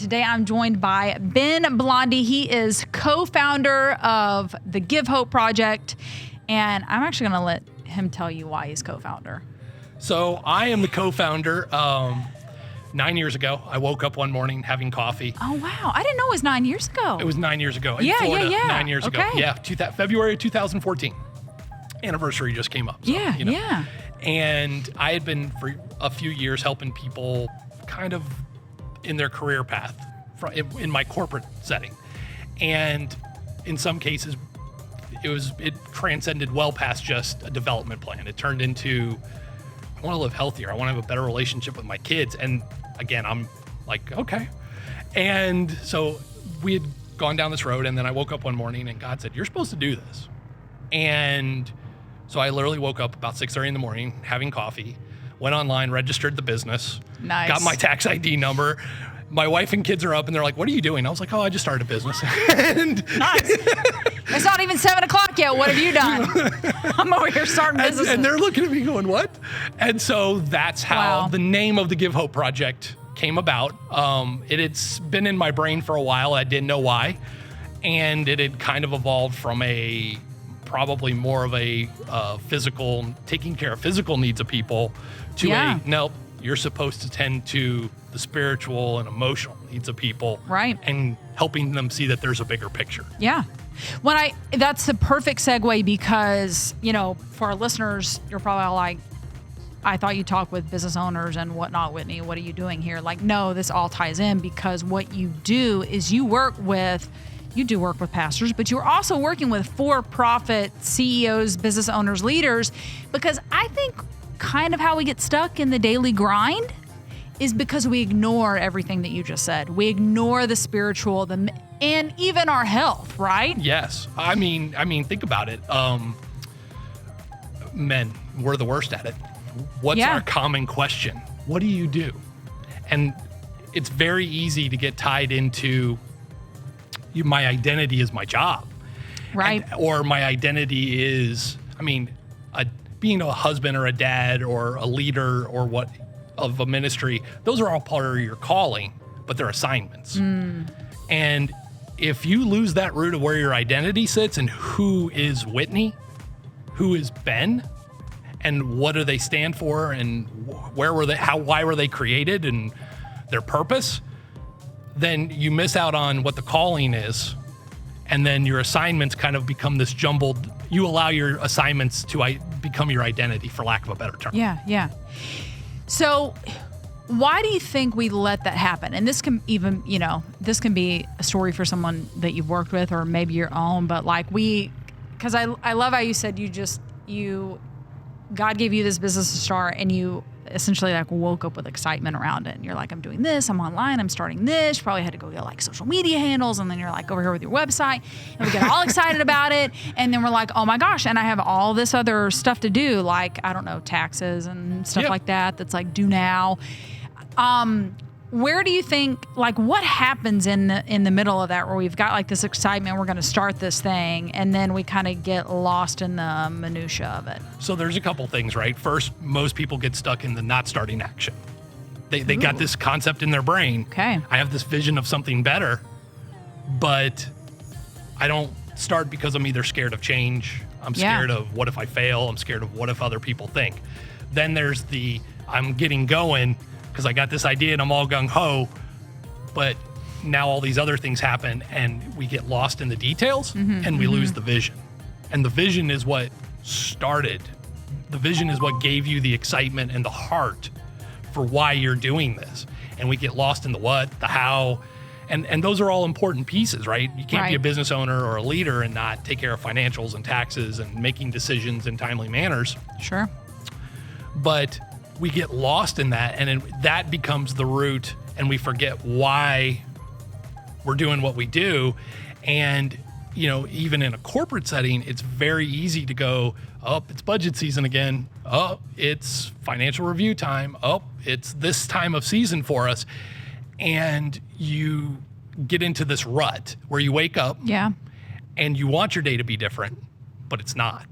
today I'm joined by Ben Blondie. He is co-founder of the Give Hope Project, and I'm actually going to let him tell you why he's co-founder. So I am the co-founder. 9 years ago, I woke up one morning having coffee. Oh, wow. I didn't know it was 9 years ago. It was 9 years ago in Yeah, Florida. yeah. 9 years ago. Okay. Yeah, February 2014. Anniversary just came up. So, Yeah. And I had been for a few years helping people kind of in their career path in my corporate setting. And in some cases, it transcended well past just a development plan. It turned into, I want to live healthier. I want to have a better relationship with my kids. And again, I'm like, okay. And so we had gone down this road, and then I woke up one morning and God said, you're supposed to do this. And so I literally woke up about 6:30 in the morning, having coffee, went online, registered the business, Nice. Got my tax ID number. My wife and kids are up and they're like, what are you doing? I was like, oh, I just started a business. And Nice. It's not even 7 o'clock yet. What have you done? I'm over here starting businesses. and they're looking at me going, what? And so that's how Wow. the name of the Give Hope Project came about. It's been in my brain for a while. I didn't know why. And it had kind of evolved from probably more of a physical, taking care of physical needs of people to nope, you're supposed to tend to the spiritual and emotional needs of people. Right. And helping them see that there's a bigger picture. Yeah. That's the perfect segue because, for our listeners, you're probably all like, I thought you talked with business owners and whatnot, Whitney. What are you doing here? Like, no, this all ties in because what you do is you do work with pastors, but you're also working with for-profit CEOs, business owners, leaders, because I think kind of how we get stuck in the daily grind is because we ignore everything that you just said. We ignore the spiritual, and even our health, right? Yes. I mean, think about it. Men, we're the worst at it. What's our common question? What do you do? And it's very easy to get tied into my identity is my job. Right. Or my identity is, being a husband or a dad or a leader or what of a ministry, those are all part of your calling, but they're assignments. And if you lose that root of where your identity sits and who is Whitney, who is Ben, and what do they stand for and where were they, why were they created and their purpose, then you miss out on what the calling is. And then your assignments kind of become this jumbled, you allow your assignments to become your identity, for lack of a better term. Yeah. So why do you think we let that happen? And this can even, this can be a story for someone that you've worked with or maybe your own, but because I love how you said God gave you this business to start and you essentially woke up with excitement around it. And you're like, I'm doing this, I'm online, I'm starting this. You probably had to go get social media handles. And then you're over here with your website and we get all excited about it. And then we're like, oh my gosh. And I have all this other stuff to do, taxes and stuff like that. That's due now. Where do you think, what happens in the middle of that where we've got this excitement, we're going to start this thing, and then we kind of get lost in the minutia of it? So there's a couple things, right? First, most people get stuck in the not starting action. They got this concept in their brain. Okay. I have this vision of something better, but I don't start because I'm either scared of change. I'm scared of what if I fail? I'm scared of what if other people think? Then there's I'm getting going because I got this idea and I'm all gung-ho, but now all these other things happen and we get lost in the details and we lose the vision. And the vision is what started. The vision is what gave you the excitement and the heart for why you're doing this. And we get lost in the what, the how, and those are all important pieces, right? You can't be a business owner or a leader and not take care of financials and taxes and making decisions in timely manners. Sure. But we get lost in that, and that becomes the root, and we forget why we're doing what we do. And, even in a corporate setting, it's very easy to go, oh, it's budget season again. Oh, it's financial review time. Oh, it's this time of season for us. And you get into this rut where you wake up and you want your day to be different, but it's not.